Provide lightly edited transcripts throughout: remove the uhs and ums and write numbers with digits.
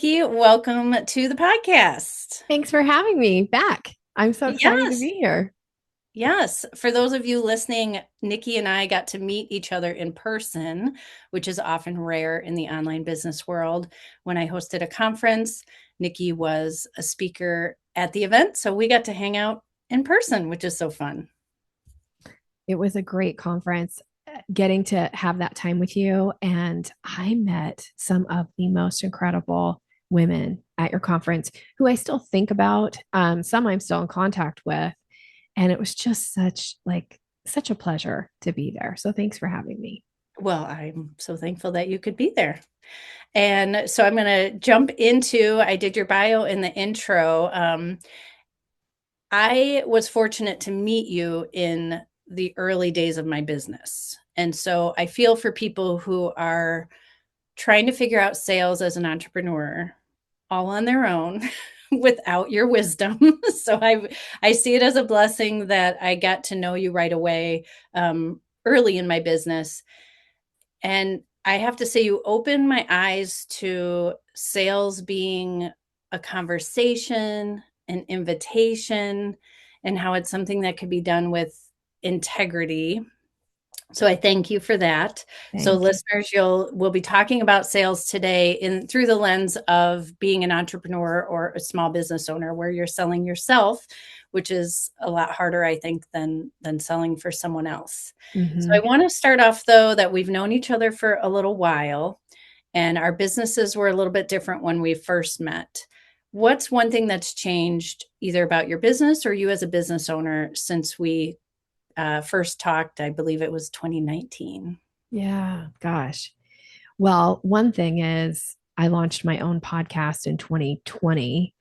Nikki, welcome to the podcast. Thanks for having me back. I'm so excited to Yes, be here. yes. For those of you listening, Nikki and I got to meet each other in person, which is often rare in the online business world. When I hosted a conference, Nikki was a speaker at the event, so we got to hang out in person, which is so fun. It was a great conference getting to have that time with you. And I met some of the most incredible women at your conference who I still think about. Some I'm still in contact with. And it was just such a pleasure to be there. So thanks for having me. Well, I'm so thankful that you could be there. And so I'm going to jump into, I did your bio in the intro. I was fortunate to meet you in the early days of my business. And so I feel for people who are trying to figure out sales as an entrepreneur all on their own without your wisdom. So I see it as a blessing that I got to know you right away, early in my business. And I have to say, you opened my eyes to sales being a conversation, an invitation, and how it's something that could be done with integrity. So I thank you for that. So Thank you. listeners, we'll be talking about sales today in through the lens of being an entrepreneur or a small business owner where you're selling yourself, which is a lot harder, I think, than selling for someone else. So I Mhm. want to start off though that we've known each other for a little while and our businesses were a little bit different when we first met. What's one thing that's changed either about your business or you as a business owner since we first talked? I believe it was 2019. Yeah, gosh. Well, one thing is I launched my own podcast in 2020.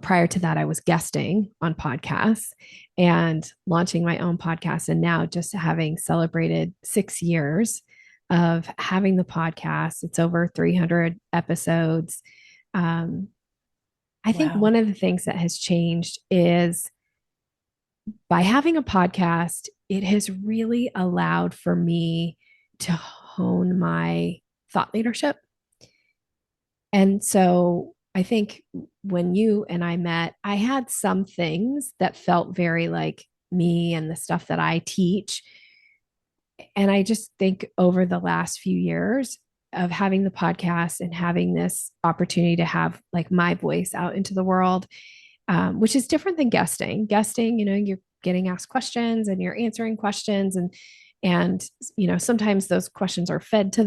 Prior to that, I was guesting on podcasts and launching my own podcast. And now, just having celebrated 6 years of having the podcast, it's over 300 episodes. Um, I think Wow. one of the things that has changed is by having a podcast, it has really allowed for me to hone my thought leadership. And so I think when you and I met, I had some things that felt very like me and the stuff that I teach. And I just think over the last few years of having the podcast and having this opportunity to have like my voice out into the world, which is different than guesting. Guesting, you're getting asked questions and you're answering questions, and sometimes those questions are fed to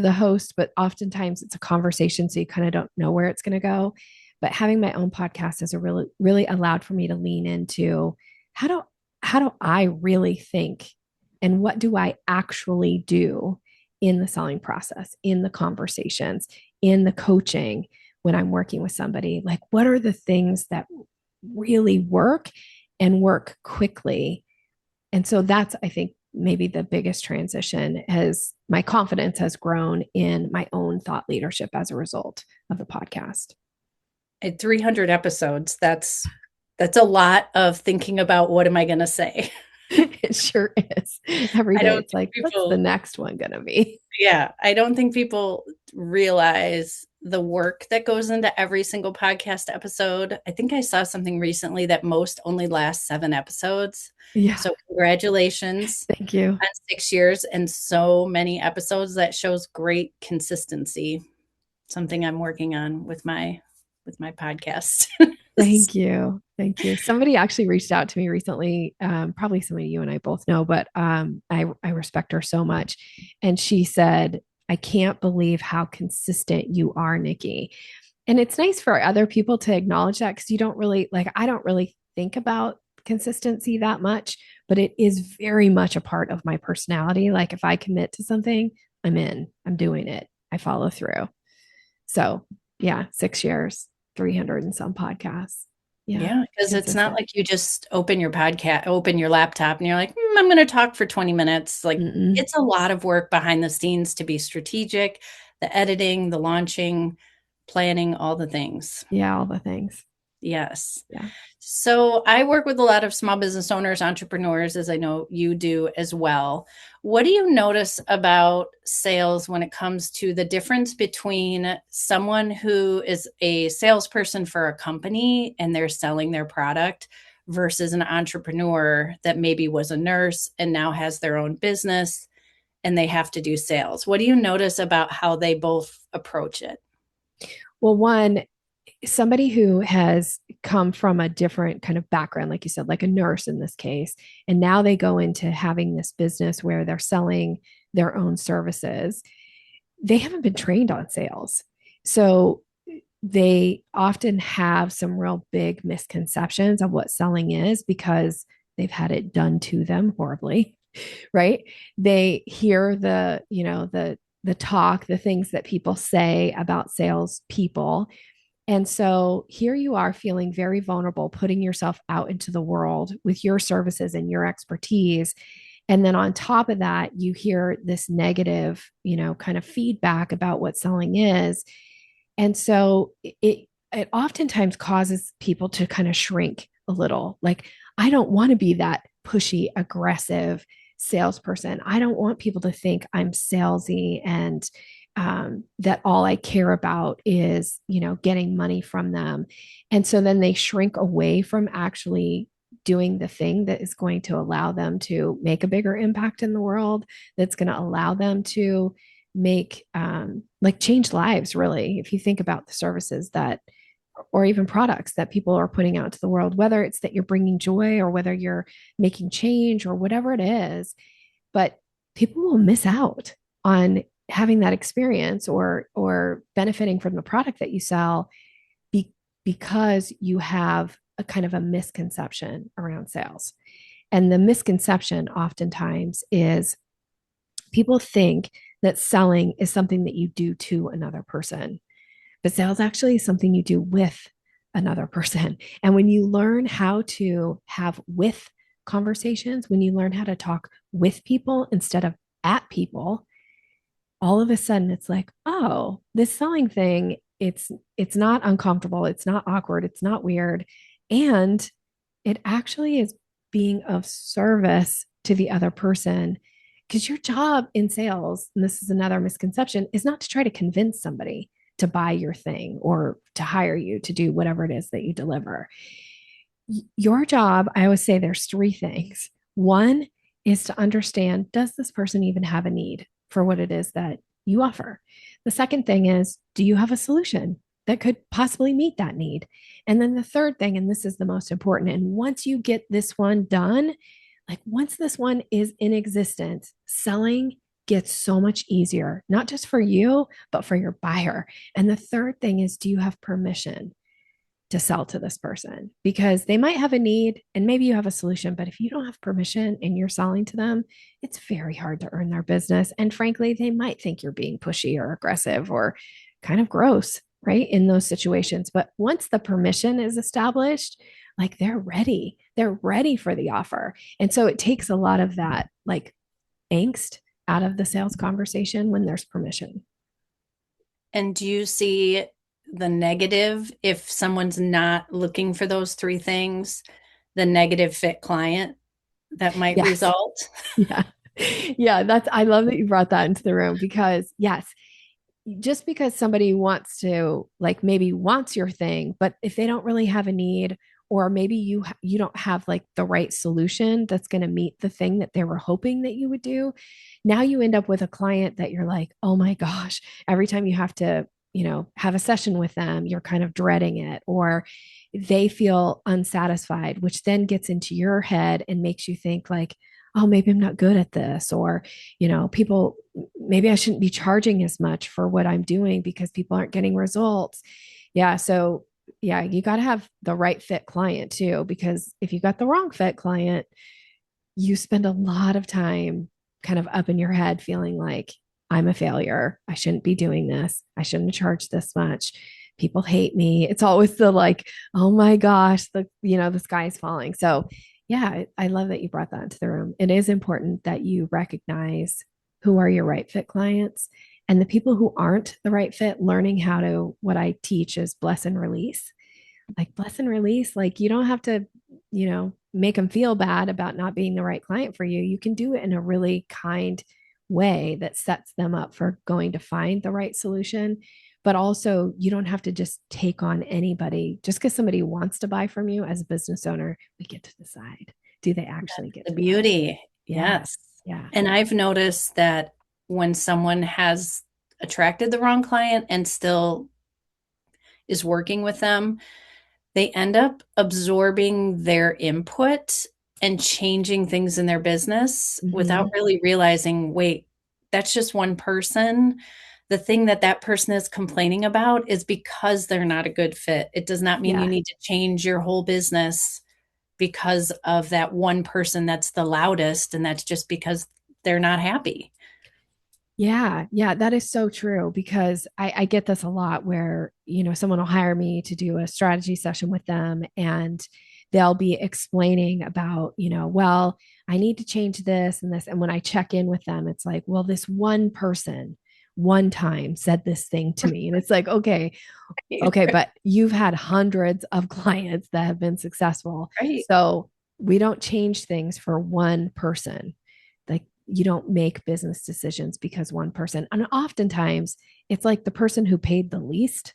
the host, but oftentimes it's a conversation, so you kind of don't know where it's going to go. But having my own podcast has a really allowed for me to lean into how do how do I really think, and what do I actually do in the selling process, in the conversations, in the coaching when I'm working with somebody. Like, what are the things that really work and work quickly? And so that's, I think, maybe the biggest transition. Has my confidence has grown in my own thought leadership as a result of the podcast. At 300 episodes, that's a lot of thinking about what am I going to say. It sure is. Every I day don't it's think like, what's the people next one going to be? Yeah, I don't think people realize the work that goes into every single podcast episode. I think I saw something recently that most only last 7 episodes. Yeah, So congratulations thank you. on 6 years and so many episodes. That shows great consistency. Something I'm working on with my podcast. Thank you. Thank you. Somebody actually reached out to me recently, probably somebody you and I both know, but I respect her so much. And she said, I can't believe how consistent you are, Nikki. And it's nice for other people to acknowledge that, because you don't really like, I don't really think about consistency that much, but it is very much a part of my personality. Like, if I commit to something, I'm doing it, I follow through. So, yeah, 6 years, 300 and some podcasts. Yeah, Yeah, because it's not consistent. like you just open your laptop and you're like, I'm going to talk for 20 minutes. Like, Mm-mm. it's a lot of work behind the scenes to be strategic, the editing, the launching, planning, all the things. Yeah, all the things. Yes. Yeah. So I work with a lot of small business owners, entrepreneurs, as I know you do as well. What do you notice about sales when it comes to the difference between someone who is a salesperson for a company and they're selling their product versus an entrepreneur that maybe was a nurse and now has their own business and they have to do sales? What do you notice about how they both approach it? Well, one, somebody who has come from a different kind of background, like you said, like a nurse in this case, and now they go into having this business where they're selling their own services, they haven't been trained on sales. So they often have some real big misconceptions of what selling is because they've had it done to them horribly, right? They hear the talk, the things that people say about sales people, and so here you are feeling very vulnerable, putting yourself out into the world with your services and your expertise. And then on top of that, you hear this negative, kind of feedback about what selling is. And so it oftentimes causes people to kind of shrink a little. Like, I don't want to be that pushy, aggressive salesperson. I don't want people to think I'm salesy and that all I care about is, getting money from them. And so then they shrink away from actually doing the thing that is going to allow them to make a bigger impact in the world, that's going to allow them to make like change lives, really. If you think about the services that, or even products that people are putting out to the world, whether it's that you're bringing joy or whether you're making change or whatever it is, but people will miss out on having that experience or benefiting from the product that you sell because you have a kind of a misconception around sales. And the misconception oftentimes is people think that selling is something that you do to another person, but sales actually is something you do with another person. And when you learn how to have with conversations, when you learn how to talk with people instead of at people, all of a sudden it's like, oh, this selling thing, it's not uncomfortable, it's not awkward, it's not weird, and it actually is being of service to the other person. Because your job in sales, and this is another misconception, is not to try to convince somebody to buy your thing or to hire you to do whatever it is that you deliver. Your job, I always say there's three things. One is to understand, does this person even have a need for what it is that you offer? The second thing is, do you have a solution that could possibly meet that need? And then the third thing, and this is the most important, and once you get this one done, like once this one is in existence, selling gets so much easier, not just for you, but for your buyer. And the third thing is, do you have permission to sell to this person? Because they might have a need and maybe you have a solution, but if you don't have permission and you're selling to them, it's very hard to earn their business. And frankly, they might think you're being pushy or aggressive or kind of gross, right? In those situations. But once the permission is established, like they're ready for the offer. And so it takes a lot of that like angst out of the sales conversation when there's permission. And do you see the negative if someone's not looking for those three things, the negative fit client that might Yes. result? Yeah. Yeah, I love that you brought that into the room because yes, just because somebody wants to like maybe wants your thing, but if they don't really have a need, or maybe you don't have like the right solution that's going to meet the thing that they were hoping that you would do, now you end up with a client that you're like, oh my gosh, every time you have to, have a session with them, you're kind of dreading it, or they feel unsatisfied, which then gets into your head and makes you think like, oh, maybe I'm not good at this, or, people, maybe I shouldn't be charging as much for what I'm doing because people aren't getting results. Yeah. So, yeah, you got to have the right fit client too, because if you got the wrong fit client, you spend a lot of time kind of up in your head feeling like, I'm a failure. I shouldn't be doing this. I shouldn't charge this much. People hate me. It's always the like, oh my gosh, the sky is falling. So yeah, I love that you brought that into the room. It is important that you recognize who are your right fit clients, and the people who aren't the right fit, learning how to, what I teach is bless and release. like bless and release. Like you don't have to, make them feel bad about not being the right client for you. You can do it in a really kind way that sets them up for going to find the right solution. But also, you don't have to just take on anybody just because somebody wants to buy from you. As a business owner, we get to decide, do they actually get The to buy? beauty. Yeah. Yes. Yeah. And I've noticed that when someone has attracted the wrong client and still is working with them, they end up absorbing their input and changing things in their business without Mm-hmm. really realizing, wait, that's just one person. The thing that that person is complaining about is because they're not a good fit. It does not mean you Yeah. need to change your whole business because of that one person that's the loudest, and that's just because they're not happy. Yeah, yeah, that is so true because I get this a lot where, someone will hire me to do a strategy session with them and they'll be explaining about, well, I need to change this and this. And when I check in with them, it's like, well, this one person one time said this thing to me. And it's like, okay, but you've had hundreds of clients that have been successful. Right. So we don't change things for one person. Like you don't make business decisions because one person, and oftentimes it's like the person who paid the least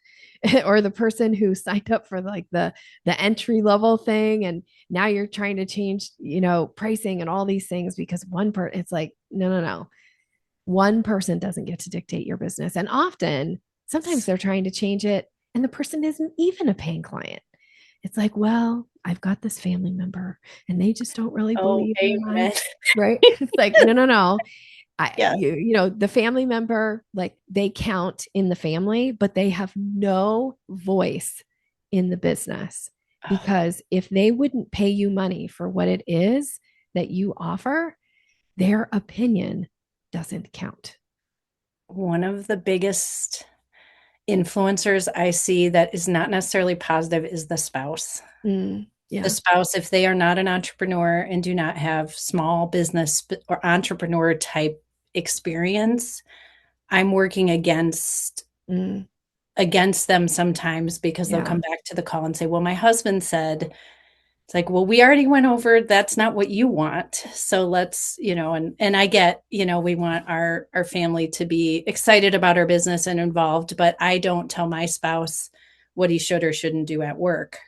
or the person who signed up for like the entry level thing and now you're trying to change, pricing and all these things because one person, it's like no, no, no, one person doesn't get to dictate your business. And often, sometimes they're trying to change it and the person isn't even a paying client. It's like, well, I've got this family member and they just don't really Oh, believe in my, amen. right? It's like, no, no, no. Yes. The family member, like they count in the family, but they have no voice in the business Oh, because if they wouldn't pay you money for what it is that you offer, their opinion doesn't count. one of the biggest influencers I see that is not necessarily positive is the spouse. The Yeah. spouse, if they are not an entrepreneur and do not have small business or entrepreneur type experience, I'm working Mm, against them sometimes because they'll yeah. come back to the call and say, "Well, my husband said," it's like, "Well, we already went over that's not what you want. So let's, and I get, we want our family to be excited about our business and involved, but I don't tell my spouse what he should or shouldn't do at work.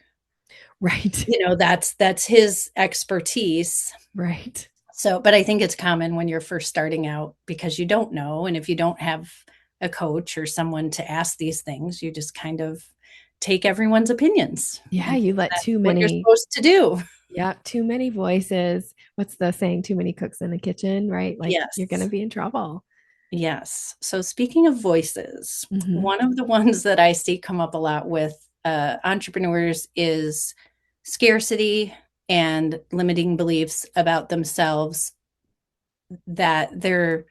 Right. That's his expertise. Right. So, but I think it's common when you're first starting out because you don't know. And if you don't have a coach or someone to ask these things, you just kind of take everyone's opinions. Yeah. And You let that's too what you're many, supposed to do. yeah, too many voices. What's the saying? Too many cooks in the kitchen, right? Like you're going to Yes. be in trouble. Yes. So, speaking of voices, Mm-hmm. one of the ones that I see come up a lot with entrepreneurs is scarcity and limiting beliefs about themselves that they're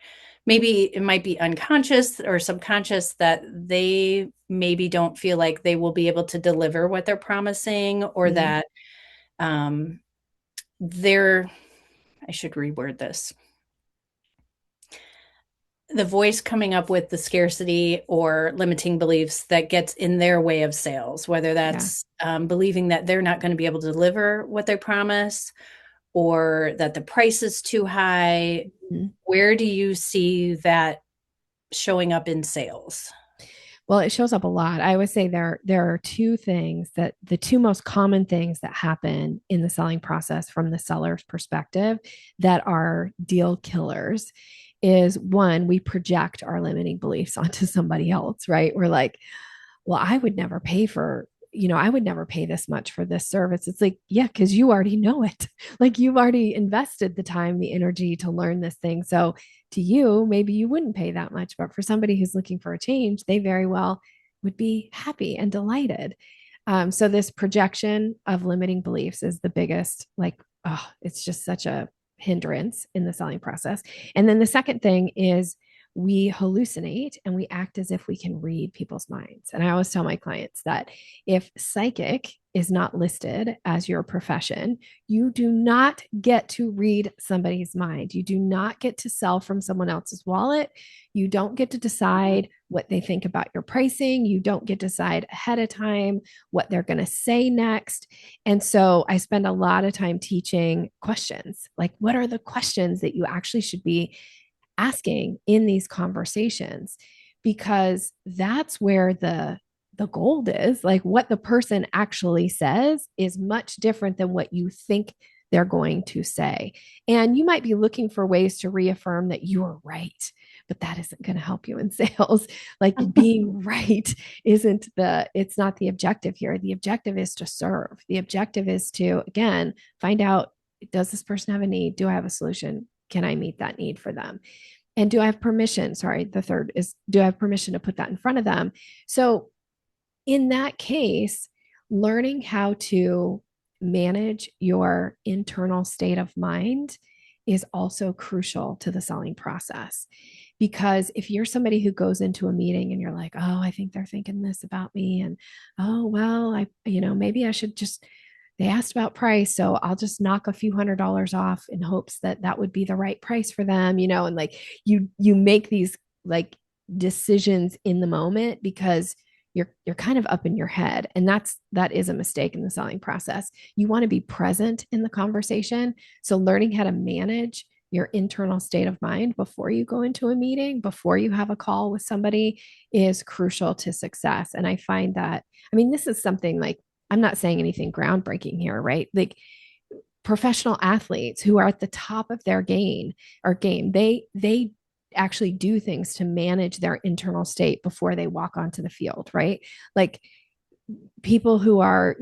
maybe it might be unconscious or subconscious that they maybe don't feel like they will be able to deliver what they're promising or Mm, that um, they're, I should reword this, the voice coming up with the scarcity or limiting beliefs that gets in their way of sales, whether yeah. that's believing that they're not going to be able to deliver what they promise or that the price is too high. Mhm. Where do you see that showing up in sales? Well, it shows up a lot. I would say there are two things that the two most common things that happen in the selling process from the seller's perspective that are deal killers is one, we project our limiting beliefs onto somebody else, right? We're like, well, I would never pay for, I would never pay this much for this service. It's like, yeah, because you already know it. Like you've already invested the time, the energy to learn this thing. So to you, maybe you wouldn't pay that much, but for somebody who's looking for a change, they very well would be happy and delighted. So this projection of limiting beliefs is the biggest, like, oh, it's just such a hindrance in the selling process. And then the second thing is we hallucinate and we act as if we can read people's minds. And I always tell my clients that if psychic is not listed as your profession, you do not get to read somebody's mind. You do not get to sell from someone else's wallet. You don't get to decide what they think about your pricing. You don't get to decide ahead of time what they're going to say next. And so I spend a lot of time teaching questions. Like, what are the questions that you actually should be asking in these conversations? Because that's where the gold is. Like, what the person actually says is much different than what you think they're going to say. And you might be looking for ways to reaffirm that you are right, but that isn't going to help you in sales. Like, being right it's not the objective here. The objective is to serve. The objective is to, again, find out, does this person have a need? Do I have a solution? Can I meet that need for them? And do I have permission? Sorry, the third is, do I have permission to put that in front of them? So in that case, learning how to manage your internal state of mind is also crucial to the selling process. Because if you're somebody who goes into a meeting and you're like, oh, I think they're thinking this about me, and oh, well, maybe I should just, they asked about price, so I'll just knock a few $100s off in hopes that that would be the right price for them, and like you make these like decisions in the moment because you're kind of up in your head, and that is a mistake in the selling process. You want to be present in the conversation. So learning how to manage your internal state of mind before you go into a meeting, before you have a call with somebody, is crucial to success. And I find that, I mean, this is something like, I'm not saying anything groundbreaking here, right? Like, professional athletes who are at the top of their game, they actually do things to manage their internal state before they walk onto the field, right? Like, people who are,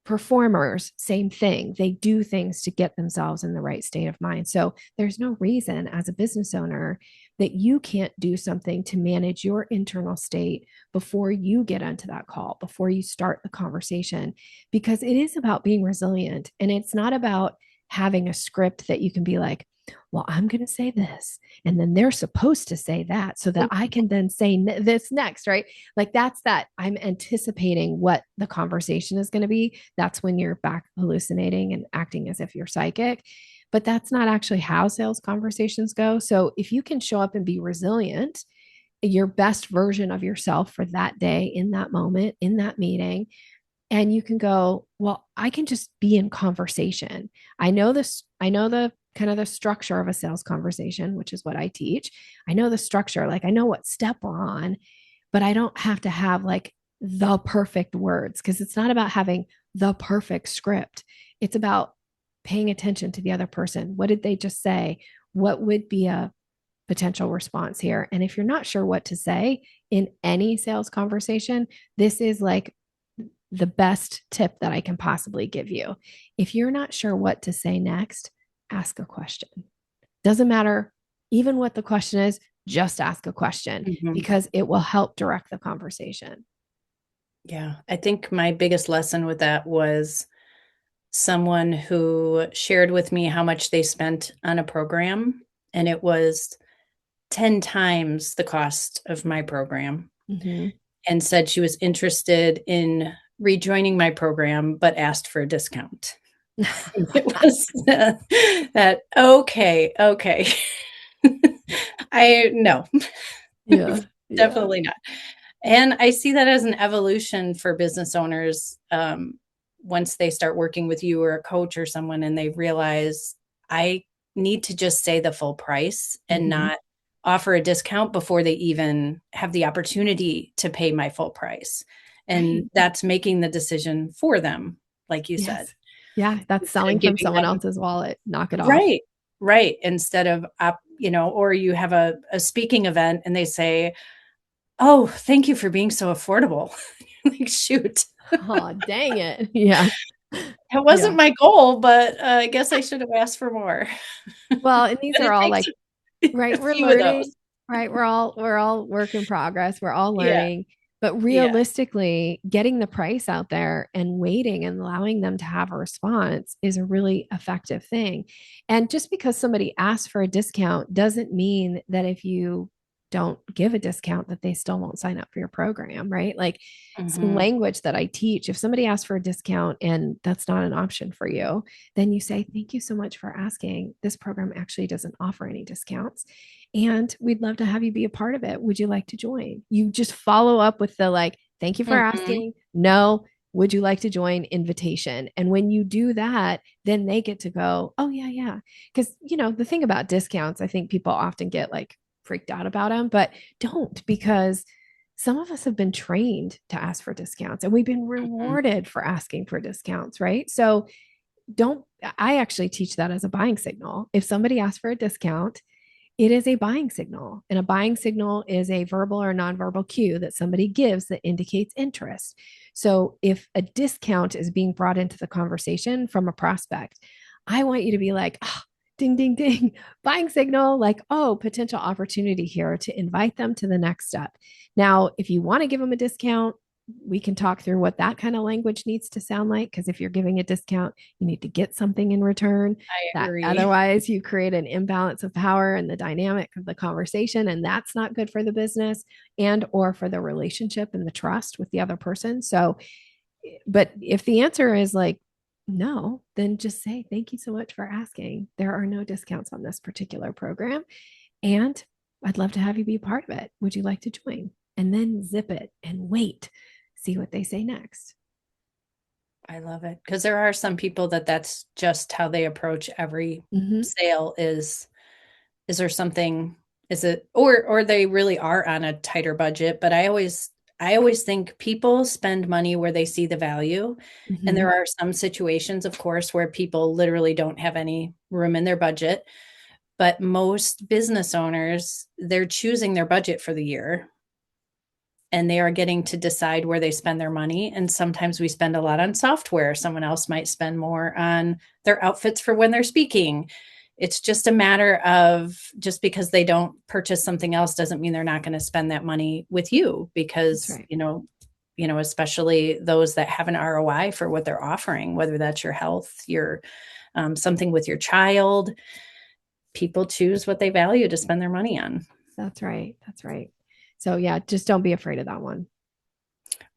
performers, same thing. They do things to get themselves in the right state of mind. So there's no reason as a business owner that you can't do something to manage your internal state before you get onto that call, before you start the conversation, because it is about being resilient. And it's not about having a script that you can be like, well, I'm going to say this, and then they're supposed to say that so that I can then say this next, right? Like, that's that I'm anticipating what the conversation is going to be. That's when you're back hallucinating and acting as if you're psychic. But that's not actually how sales conversations go. So if you can show up and be resilient, your best version of yourself for that day, in that moment, in that meeting, and you can go, well, I can just be in conversation. I know this, I know the kind of the structure of a sales conversation, which is what I teach. I know the structure, like I know what step we're on, but I don't have to have like the perfect words, because it's not about having the perfect script. It's about paying attention to the other person. What did they just say? What would be a potential response here? And if you're not sure what to say in any sales conversation, this is like the best tip that I can possibly give you. If you're not sure what to say next, ask a question. Doesn't matter even what the question is, just ask a question, because it will help direct the conversation. Yeah. I think my biggest lesson with that was someone who shared with me how much they spent on a program, and it was 10 times the cost of my program, and said she was interested in rejoining my program, but asked for a discount. It was that, okay. No, Yeah. definitely not. And I see that as an evolution for business owners. Once they start working with you or a coach or someone, and they realize I need to just say the full price and not offer a discount before they even have the opportunity to pay my full price. And that's making the decision for them, like you said. Yeah, that's selling from someone else's wallet. Knock it off. Right. Instead of, or you have a speaking event and they say, oh, thank you for being so affordable. Like, shoot. Oh, dang it. Yeah. That wasn't my goal, but I guess I should have asked for more. Well, and these are all like, right, we're learning, right? We're all work in progress. We're all learning. But realistically, getting the price out there and waiting and allowing them to have a response is a really effective thing. And just because somebody asks for a discount doesn't mean that if you don't give a discount that they still won't sign up for your program, right? Like some Mm-hmm. language that I teach, if somebody asks for a discount and that's not an option for you, then you say, thank you so much for asking. This program actually doesn't offer any discounts. And we'd love to have you be a part of it. Would you like to join? You just follow up with the like, thank you for Mm-hmm. asking. No, would you like to join invitation? And when you do that, then they get to go, oh, yeah, yeah. Because, the thing about discounts, I think people often get like freaked out about them, but don't, because some of us have been trained to ask for discounts and we've been Mm-hmm. rewarded for asking for discounts, right? So don't, I actually teach that as a buying signal. If somebody asks for a discount, it is a buying signal. And a buying signal is a verbal or nonverbal cue that somebody gives that indicates interest. So if a discount is being brought into the conversation from a prospect, I want you to be like, oh, ding, ding, ding, buying signal, like, oh, potential opportunity here to invite them to the next step. Now, if you want to give them a discount, we can talk through what that kind of language needs to sound like. Because if you're giving a discount, you need to get something in return. I That agree. otherwise you create an imbalance of power in the dynamic of the conversation, and that's not good for the business and or for the relationship and the trust with the other person. So, but if the answer is like no, then just say thank you so much for asking. There are no discounts on this particular program, and I'd love to have you be a part of it. Would you like to join? And then zip it and wait, see what they say next. I love it because there are some people that's just how they approach every Mm-hmm. sale is there something is it or they really are on a tighter budget, but I always think people spend money where they see the value. And Mm-hmm. there are some situations, of course, where people literally don't have any room in their budget, but most business owners, they're choosing their budget for the year and they are getting to decide where they spend their money. And sometimes we spend a lot on software. Someone else might spend more on their outfits for when they're speaking. It's just a matter of just because they don't purchase something else doesn't mean they're not going to spend that money with you That's because, right. especially those that have an ROI for what they're offering, whether that's your health, your something with your child, people choose what they value to spend their money on. That's right. That's right. So yeah, just don't be afraid of that one.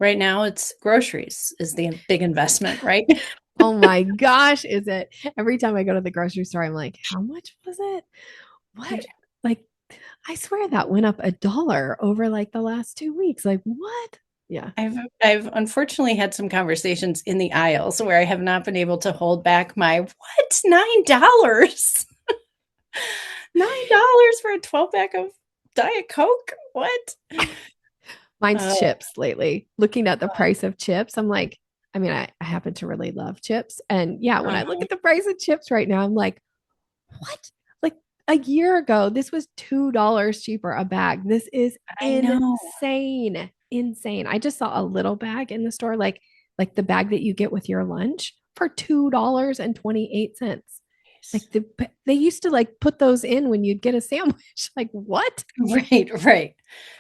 Right now, it's groceries is the big investment, right? Oh my gosh, is it? Every time I go to the grocery store, I'm like, how much was it? What? Like, I swear that went up $1 over like the last 2 weeks. Like, what? Yeah, I've unfortunately had some conversations in the aisles where I have not been able to hold back my what $9? $9 for a 12 pack of Diet Coke? What? mine's Uh, chips lately. Looking at the price of chips, I'm like, I mean, I happen to really love chips. And yeah, when I look uh, at the price of chips right now, I'm like, what? Like a year ago, this was $2 cheaper a bag. This is I know. insane. Insane. I just saw a little bag in the store, like the bag that you get with your lunch for $2.28. Like they used to like put those in when you'd get a sandwich. Like what? Right, right.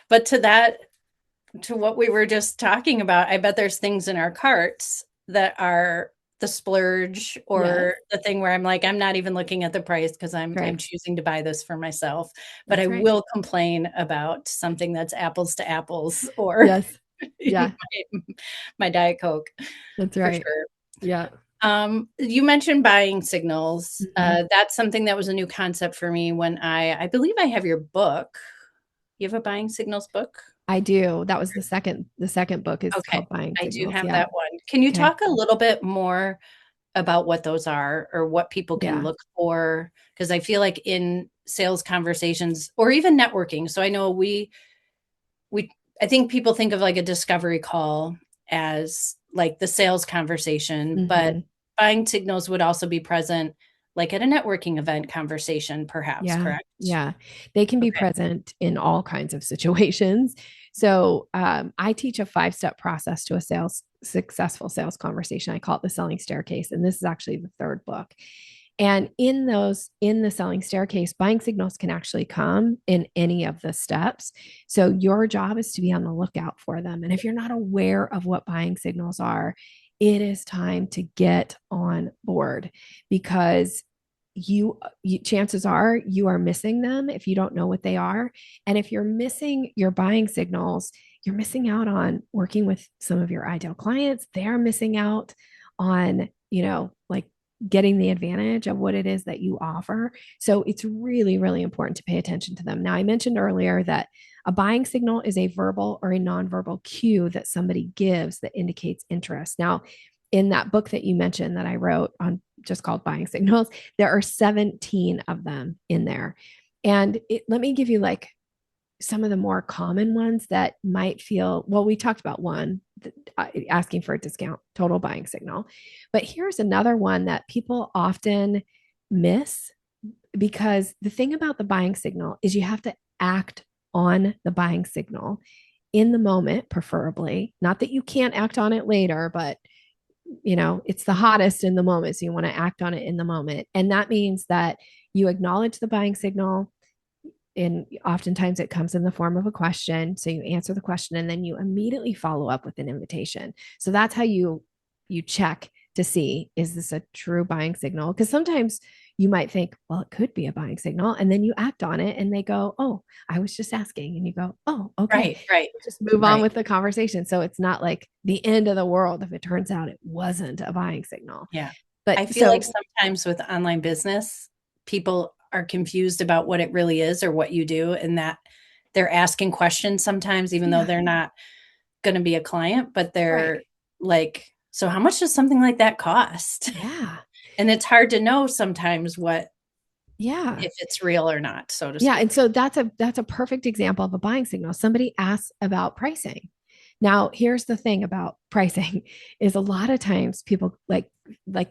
But to what we were just talking about, I bet there's things in our carts that are the splurge Yes, or the thing where I'm like, I'm not even looking at the price because I'm right. choosing to buy this for myself. But I That's right. will complain about something that's apples to apples or Yes. Yeah, my Diet Coke that's for right. sure. Yeah. You mentioned buying signals. Mhm. That's something that was a new concept for me when I believe I have your book. You have a buying signals book? I do. That was the second book is Okay, called Buying I do Signals. have Yeah. that one. Can you Okay. talk a little bit more about what those are or what people can Yeah. look for? Because I feel like in sales conversations or even networking, so I know we I think people think of like a discovery call as like the sales conversation, but Hmm. buying signals would also be present like at a networking event conversation, perhaps, Yeah. correct? Yeah. They can be Okay. present in all kinds of situations. So I teach a 5 step process to a successful sales conversation. I call it the selling staircase. And this is actually the third book. And in the selling staircase, buying signals can actually come in any of the steps. So your job is to be on the lookout for them. And if you're not aware of what buying signals are, it is time to get on board because you chances are you are missing them if you don't know what they are. And if you're missing your buying signals, you're missing out on working with some of your ideal clients. They're missing out on, like getting the advantage of what it is that you offer. So it's really, really important to pay attention to them. Now, I mentioned earlier that a buying signal is a verbal or a nonverbal cue that somebody gives that indicates interest. Now, in that book that you mentioned that I wrote on just called Buying Signals, there are 17 of them in there. And let me give you like some of the more common ones that might feel, well, we talked about one, asking for a discount, total buying signal. But here's another one that people often miss, because the thing about the buying signal is you have to act on the buying signal in the moment, preferably. Not that you can't act on it later, but it's the hottest in the moment. So you want to act on it in the moment. And that means that you acknowledge the buying signal. And oftentimes it comes in the form of a question. So you answer the question and then you immediately follow up with an invitation. So that's how you check to see, is this a true buying signal? Because sometimes you might think, well, it could be a buying signal. And then you act on it and they go, oh, I was just asking. And you go, oh, okay. Right. Just move on Right. with the conversation. So it's not like the end of the world if it turns out it wasn't a buying signal. Yeah. I But feel like so, sometimes with online business, people are confused about what it really is or what you do, and that they're asking questions sometimes, even though yeah, they're not going to be a client, but right. they're like, so how much does something like that cost? Yeah. And it's hard to know sometimes what, Yeah. if it's real or not, so to Yeah, and speak. so that's a perfect example of a buying signal. Somebody asks about pricing. Now, here's the thing about pricing is a lot of times people like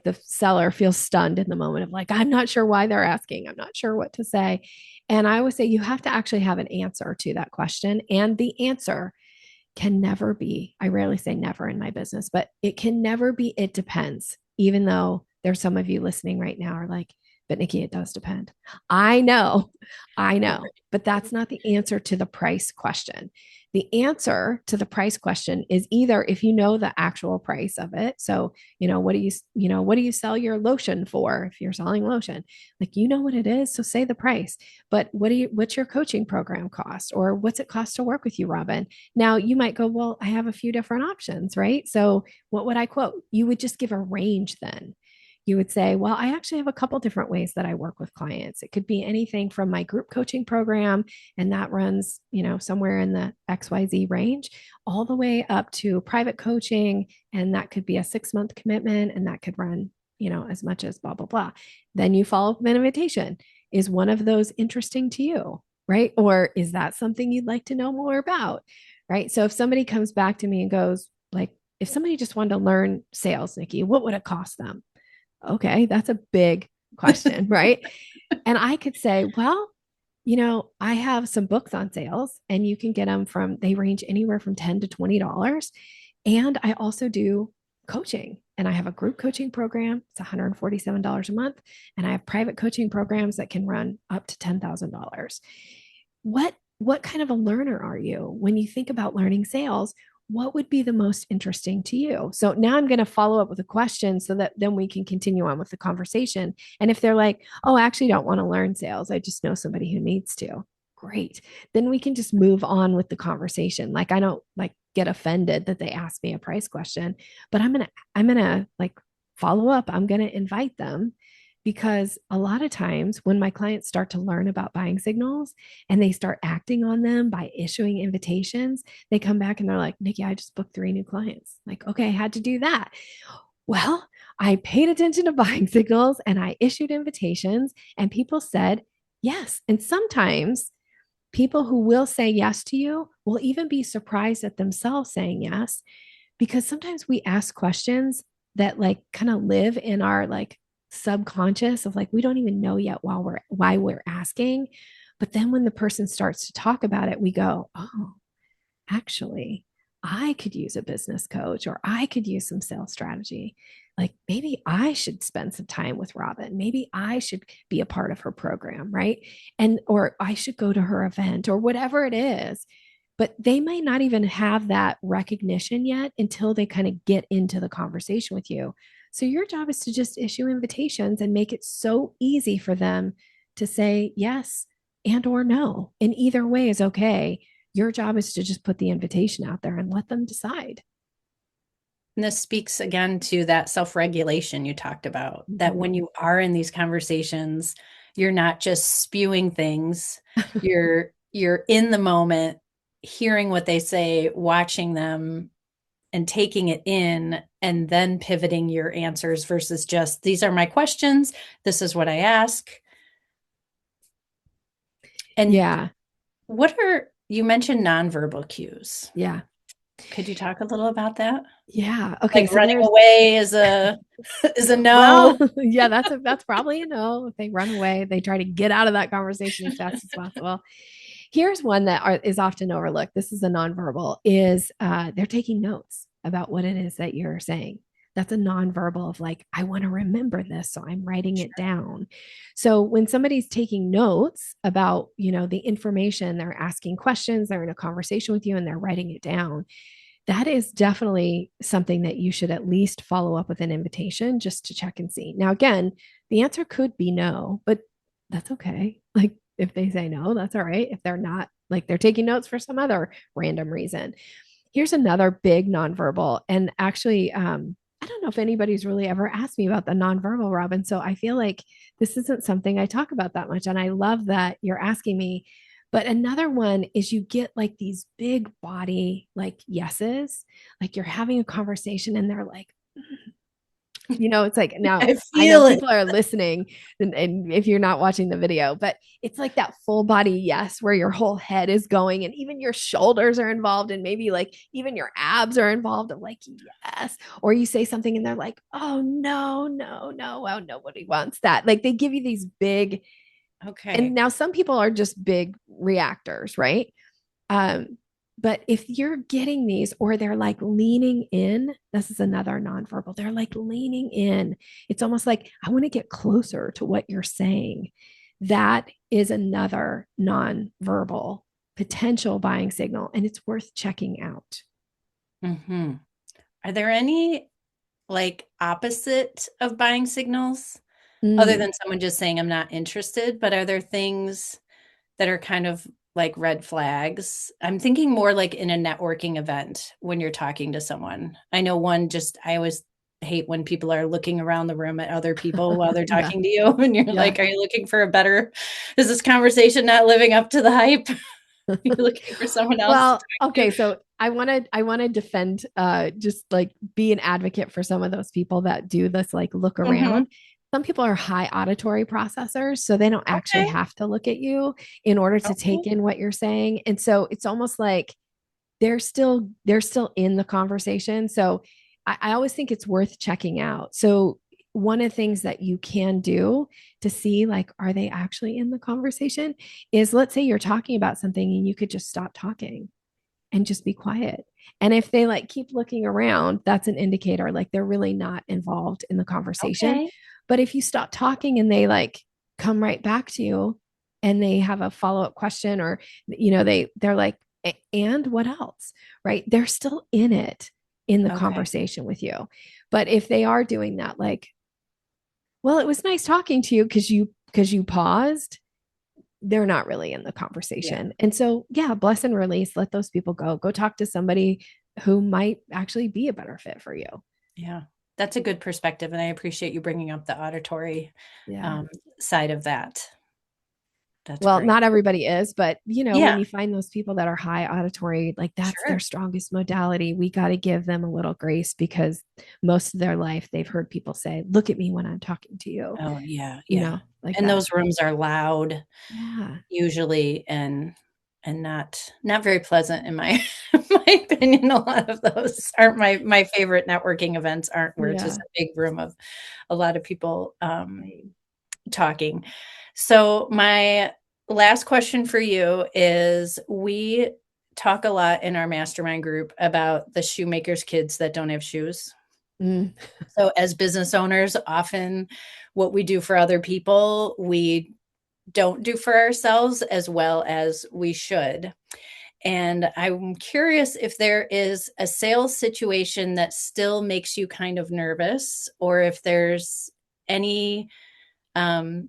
the seller feels stunned in the moment of like, I'm not sure why they're asking. I'm not sure what to say. And I always say you have to actually have an answer to that question. And the answer can never be, I rarely say never in my business, but it can never be, it depends, even though there's some of you listening right now are like, but Nikki, it does depend. I know, I know, but that's not the answer to the price question. The answer to the price question is either if you know the actual price of it. So, what do you sell your lotion for? If you're selling lotion, like, what it is. So say the price, but what's your coaching program cost? Or what's it cost to work with you, Robin? Now you might go, well, I have a few different options, right? So what would I quote? You would just give a range then. You would say, well, I actually have a couple different ways that I work with clients. It could be anything from my group coaching program, and that runs, somewhere in the XYZ range, all the way up to private coaching. And that could be a 6-month commitment, and that could run, as much as blah, blah, blah. Then you follow up with an invitation. Is one of those interesting to you? Right? Or is that something you'd like to know more about? Right. So if somebody comes back to me and goes, like, if somebody just wanted to learn sales, Nikki, what would it cost them? Okay, that's a big question, right? And I could say, well, I have some books on sales and you can get them they range anywhere from $10 to $20. And I also do coaching, and I have a group coaching program. It's $147 a month. And I have private coaching programs that can run up to $10,000. What kind of a learner are you? When you think about learning sales, what would be the most interesting to you? So now I'm going to follow up with a question so that then we can continue on with the conversation. And if they're like, oh, I actually don't want to learn sales, I just know somebody who needs to, great. Then we can just move on with the conversation. Like, I don't like get offended that they ask me a price question, but I'm going to like follow up. I'm going to invite them, because a lot of times when my clients start to learn about buying signals and they start acting on them by issuing invitations, they come back and they're like, Nikki, I just booked 3 new clients. Like, okay, I had to do that. Well, I paid attention to buying signals and I issued invitations, and people said yes. And sometimes people who will say yes to you will even be surprised at themselves saying yes, because sometimes we ask questions that like kind of live in our like subconscious of like, we don't even know yet why we're asking. But then when the person starts to talk about it, we go, oh, actually, I could use a business coach, or I could use some sales strategy. Like, maybe I should spend some time with Robin. Maybe I should be a part of her program, right? Or I should go to her event, or whatever it is. But they might not even have that recognition yet until they kind of get into the conversation with you. So your job is to just issue invitations and make it so easy for them to say yes and or no. And either way is okay. Your job is to just put the invitation out there and let them decide. And this speaks again to that self-regulation you talked about, that Mhm. when you are in these conversations, you're not just spewing things. You're in the moment, hearing what they say, watching them and taking it in and then pivoting your answers versus just these are my questions, this is what I ask. And Yeah. what are you mentioned nonverbal cues. Yeah. Could you talk a little about that? Yeah. Okay. Like So running there's, away is a is a well, no. yeah, that's probably a no. If they run away, they try to get out of that conversation as fast as possible. Here's one that is often overlooked. This is a nonverbal. Is they're taking notes about what it is that you're saying. That's a nonverbal of like, I want to remember this, so I'm writing it down. So when somebody's taking notes about, the information, they're asking questions, they're in a conversation with you, and they're writing it down, that is definitely something that you should at least follow up with an invitation just to check and see. Now, again, the answer could be no, but that's okay. Like if they say no, that's all right. If they're not, like they're taking notes for some other random reason. Here's another big nonverbal. And actually, I don't know if anybody's really ever asked me about the nonverbal, Robin. So I feel like this isn't something I talk about that much. And I love that you're asking me. But another one is you get like these big body like yeses, like you're having a conversation and they're like, it's like now I I know feel it. people are listening and if you're not watching the video, but it's like that full body yes, where your whole head is going and even your shoulders are involved and maybe like even your abs are involved of like, yes. Or you say something and they're like, oh, no, no, no. Well, nobody wants that. Like they give you these big, and Okay. now some people are just big reactors, right? Um, but if you're getting these or they're like leaning in, this is another nonverbal. They're like leaning in. It's almost like, I want to get closer to what you're saying. That is another nonverbal potential buying signal, and it's worth checking out. Hmm. Are there any like opposite of buying signals other Mm. than someone just saying I'm not interested? But are there things that are kind of like red flags? I'm thinking more like in a networking event when you're talking to someone. I know one just, I always hate when people are looking around the room at other people while they're Yeah. talking to you and you're Yeah. like, are you looking for a better, is this conversation not living up to the hype? You're looking for someone else to Well, talk to. okay, so I want to defend just like be an advocate for some of those people that do this like look Hmm. around. Some people are high auditory processors, so they don't actually Okay. have to look at you in order to Okay. take in what you're saying. And so it's almost like they're still in the conversation. So I always think it's worth checking out. So one of the things that you can do to see like are they actually in the conversation is, let's say you're talking about something and you could just stop talking and just be quiet. And if they like keep looking around, that's an indicator like they're really not involved in the conversation. Okay. But if you stop talking and they like come right back to you and they have a follow-up question, or they're like, and what else? Right? They're still in it in the Okay. conversation with you. But if they are doing that, like, well, it was nice talking to you because you paused, they're not really in the Yeah. conversation. And so, yeah, bless and release, let those people go. Go talk to somebody who might actually be a better fit for you. Yeah. That's a good perspective. And I appreciate you bringing up the auditory Yeah. um, side of that. That's Well, great. not everybody is, but when Yeah, you find those people that are high auditory, like that's their sure. strongest modality, we got to give them a little grace because most of their life they've heard people say, look at me when I'm talking to you, Oh, yeah, yeah. like And that. those rooms are loud Yeah. usually and not very pleasant in my my opinion. A lot of those aren't my favorite networking events aren't where it's just Yeah. a big room of a lot of people Right. talking. So my last question for you is we talk a lot in our mastermind group about the shoemakers kids that don't have shoes. Mm. So as business owners, often what we do for other people, we don't do for ourselves as well as we should. And I'm curious if there is a sales situation that still makes you kind of nervous, or if there's any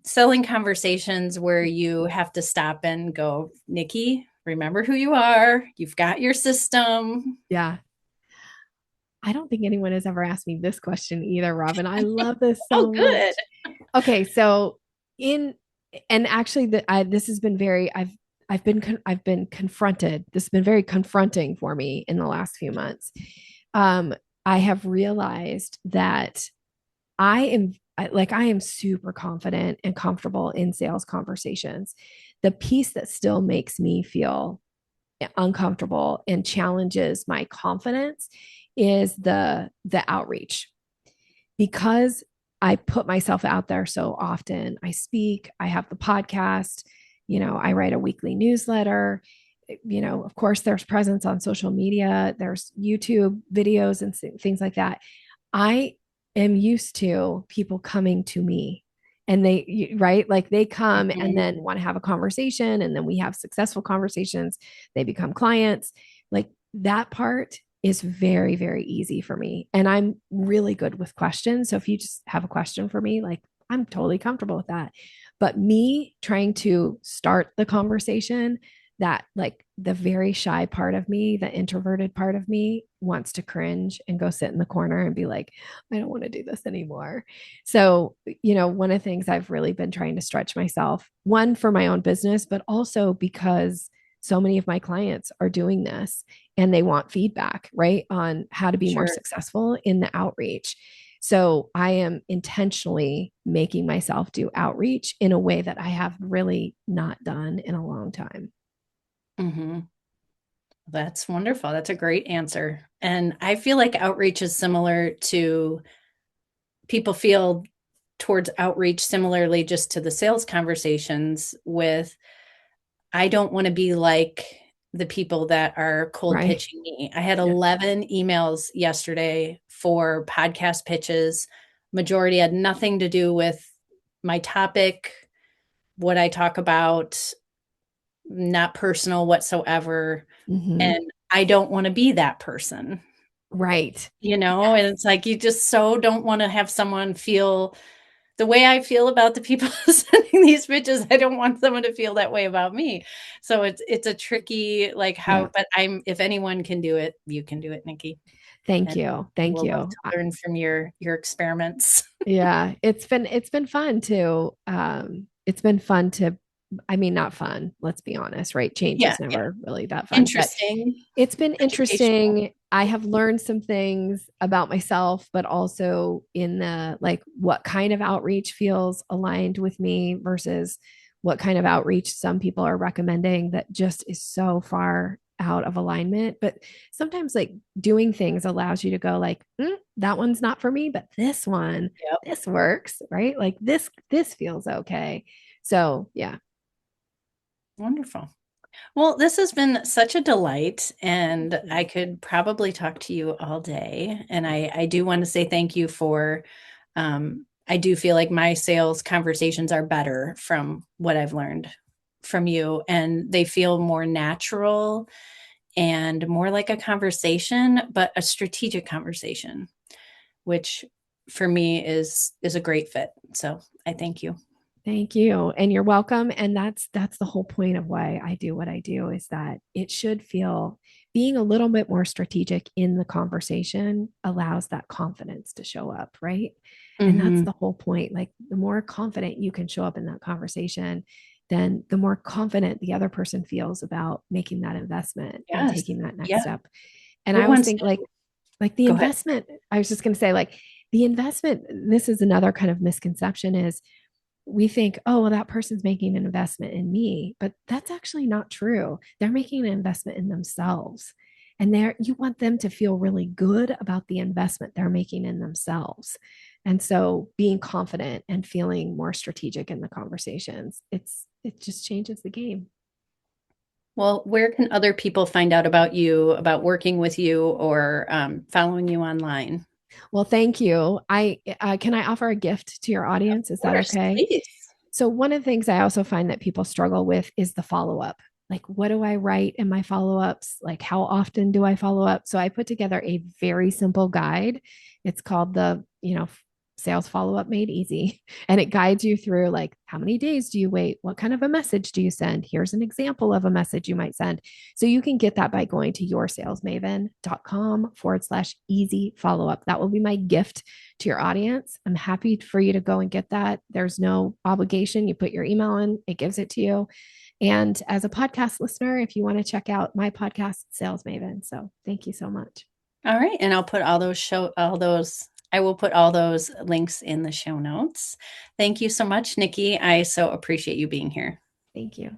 selling conversations where you have to stop and go, Nikki, remember who you are. You've got your system. Yeah. I don't think anyone has ever asked me this question either, Robin. I love this Oh, so good. much. Okay, so in and actually this has been very I've been confronted. This has been very confronting for me in the last few months. Um, I have realized that I am super confident and comfortable in sales conversations. The piece that still makes me feel uncomfortable and challenges my confidence is the outreach, because I put myself out there so often. I speak, I have the podcast, I write a weekly newsletter. Of course, there's presence on social media, there's YouTube videos and things like that. I am used to people coming to me, and right? Like they come and Mhm. then want to have a conversation, and then we have successful conversations. They become clients. Like that part is very, very easy for me. And I'm really good with questions. So if you just have a question for me, like I'm totally comfortable with that. But me trying to start the conversation, that like the very shy part of me, the introverted part of me wants to cringe and go sit in the corner and be like, I don't want to do this anymore. So, one of the things I've really been trying to stretch myself, one for my own business, but also because so many of my clients are doing this and they want feedback, right, on how to be more Sure. successful in the outreach. So I am intentionally making myself do outreach in a way that I have really not done in a long time. Hmm. That's wonderful. That's a great answer. And I feel like outreach is similar to people feel towards outreach similarly just to the sales conversations with I don't want to be like the people that are cold Right. pitching me. I had Yeah. 11 emails yesterday for podcast pitches. Majority had nothing to do with my topic, what I talk about, not personal whatsoever. Mm-hmm. And I don't want to be that person, Right. and it's like you just so don't want to have someone feel the way I feel about the people sending these pitches. I don't want someone to feel that way about me. So it's a tricky like Yeah. how, but if anyone can do it, you can do it, Nikki. Thank And you. Thank we'll love you. to learn from your experiments. Yeah, it's been fun to it's been fun to I mean, not fun, let's be honest, right? Change Yeah, is yeah. never really that fun, but Interesting, it's been educational. interesting. I have learned some things about myself, but also in the like what kind of outreach feels aligned with me versus what kind of outreach some people are recommending that just is so far out of alignment. But sometimes like doing things allows you to go like, that one's not for me, but this one, Yep. this works, right? Like this feels okay. So yeah. Wonderful. Well, this has been such a delight, and Thank I you. could probably talk to you all day. And I do want to say thank you for, I do feel like my sales conversations are better from what I've learned from you, and they feel more natural and more like a conversation, but a strategic conversation, which for me is a great fit. So I thank you. Thank you. And you're welcome. And that's the whole point of why I do what I do, is that it should feel, being a little bit more strategic in the conversation allows that confidence to show up, right? And that's Hmm. the whole point. Like the more confident you can show up in that conversation, then the more confident the other person feels about making that investment and Yes. taking that next Yeah. step. And I Who always wants think to like the go ahead? investment, I was just going to say like the investment, this is another kind of misconception, is we think, oh, well, that person's making an investment in me, but that's actually not true. They're making an investment in themselves. And you want them to feel really good about the investment they're making in themselves. And so being confident and feeling more strategic in the conversations, it just changes the game. Well, where can other people find out about you, about working with you, or following you online? Well, thank you. I can I offer a gift to your Of audience? Is that course, okay? please. So one of the things I also find that people struggle with is the follow up. like, what do I write in my follow-ups? Like, how often do I follow up? So I put together a very simple guide. It's called the, sales follow-up made easy. And it guides you through like, how many days do you wait? What kind of a message do you send? Here's an example of a message you might send. So you can get that by going to yoursalesmaven.com/easy follow-up. That will be my gift to your audience. I'm happy for you to go and get that. There's no obligation. You put your email in, it gives it to you. And as a podcast listener, if you want to check out my podcast, Sales Maven. So thank you so much. All right. And I'll put I will put all those links in the show notes. Thank you so much, Nikki. I so appreciate you being here. Thank you.